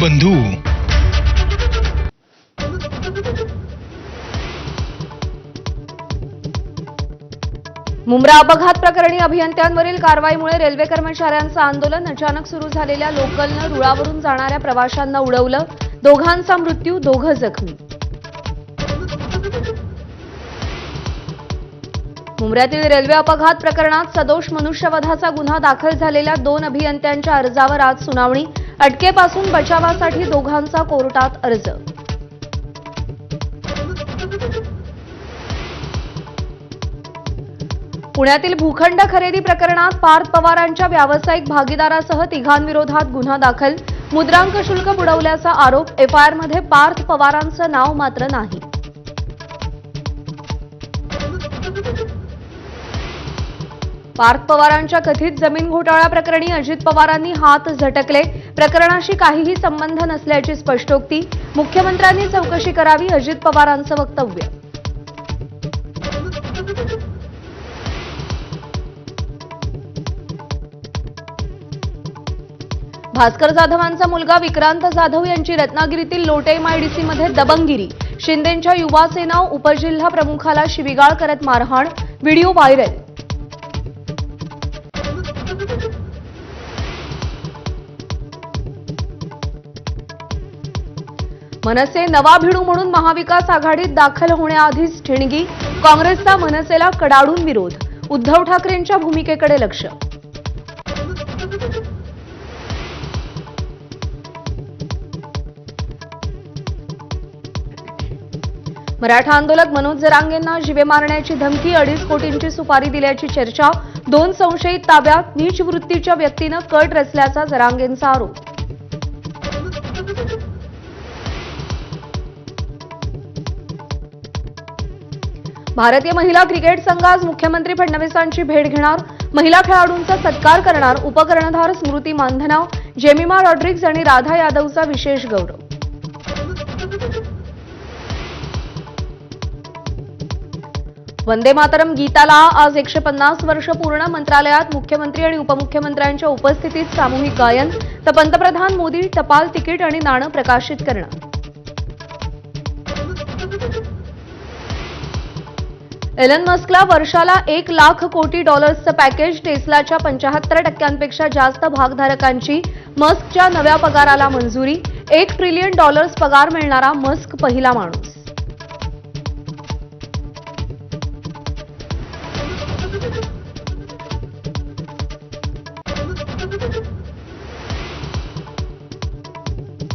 बंधू मुंब्रा अपघात प्रकरणी अभियंत्यांवरील कारवाईमुळे रेल्वे कर्मचाऱ्यांचं आंदोलन. अचानक सुरू झालेल्या लोकलनं रुळावरून जाणाऱ्या प्रवाशांना उडवलं. दोघांचा मृत्यू, दोघं जखमी. मुंब्र्यातील रेल्वे अपघात प्रकरणात सदोष मनुष्यवधाचा गुन्हा दाखल झालेल्या 2 अभियंत्यांच्या अर्जावर आज सुनावणी. अटकेपासून बचावासाठी दोघांचा कोर्टात अर्ज. पुण्यातील भूखंड खरेदी प्रकरणात पार्थ पवारांच्या व्यावसायिक भागीदारासह तिघांविरोधात गुन्हा दाखल. मुद्रांक शुल्क बुडवल्याचा आरोप. एफआयआरमध्ये पार्थ पवारांचं नाव मात्र नाही. पार्थ पवारांच्या कथित जमीन घोटाळा प्रकरणी अजित पवारांनी हात झटकले. प्रकरणाशी काहीही संबंध नसल्याची स्पष्टोक्ती. मुख्यमंत्र्यांनी चौकशी करावी, अजित पवारांचं वक्तव्य. भास्कर जाधवांचा मुलगा विक्रांत जाधव यांची रत्नागिरीतील लोटे एमआयडीसीमध्ये दबंगगिरी. शिंदेंच्या युवा सेना उपजिल्हा प्रमुखाला शिवीगाळ करत मारहाण. Video viral. मनसे नवा भिडू म्हणून महाविकास आघाडीत दाखल होण्याआधीच ठिणगी. काँग्रेसचा मनसेला कडाडून विरोध. उद्धव ठाकरेंच्या भूमिकेकडे लक्ष. मराठा आंदोलक मनोज जरांगेंना जीवे मारण्याची धमकी. 2.5 कोटींची सुपारी दिल्याची चर्चा. 2 संशयित ताब्यात. नीच वृत्तीच्या व्यक्तीनं कट रचल्याचा जरांगेंचा आरोप. भारतीय महिला क्रिकेट संघ आज मुख्यमंत्री फडणवीसांची भेट घेणार. महिला खेळाडूंचा सत्कार करणार. उपकर्णधार स्मृती मानधना, जेमिमा रॉड्रिग्ज आणि राधा यादवचा विशेष गौरव. वंदे मातरम गीताला आज 150 वर्ष पूर्ण. मंत्रालयात मुख्यमंत्री आणि उपमुख्यमंत्र्यांच्या उपस्थितीत सामूहिक गायन. तर पंतप्रधान मोदी टपाल तिकीट आणि नाणं प्रकाशित करणार. एलन मस्कला वर्षाला $1 कोटी पॅकेज. टेस्लाच्या 75% जास्त भागधारकांची मस्कच्या नव्या पगाराला मंजुरी. $1 ट्रिलियन पगार मिळणारा मस्क पहिला माणूस.